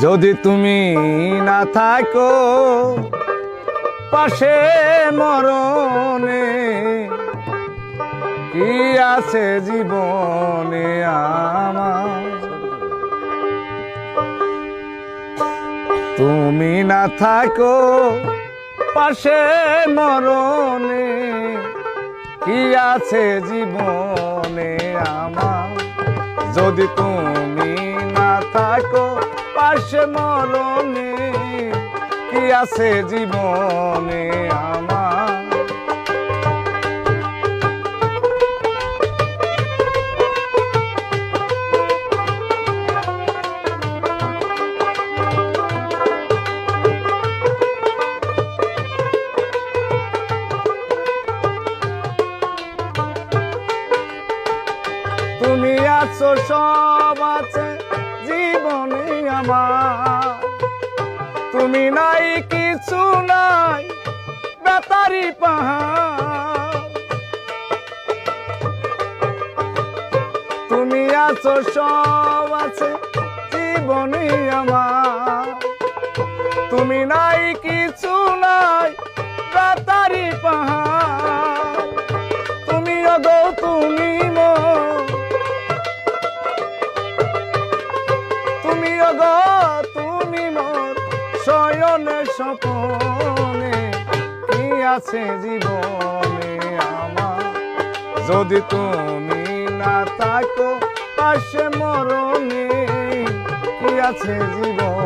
যদি তুমি না থাকো পাশে মরণে, কি আছে জীবনে আমার? তুমি না থাকো পাশে মরণে, কি আছে জীবনে আমার? যদি তুমি না থাকো পাশে মরণে, কি আছে জীবনে আমার? তুমি আছো, সব আছে জীবনে আমার, তুমি নাই কিছু নাই বেতারি পাহাড়। তুমি আছো, সব আছে জীবনে আমার, তুমি নাই কিছু নাই বেতারি পাহাড়। তুমি অগো তুমি মোর, তুমি অগো তুমি মোর শয়নে স্বপনে, কি আছে জীবনে আমার? যদি তুমি না থাকো পাশে মরণে, কি আছে জীবন?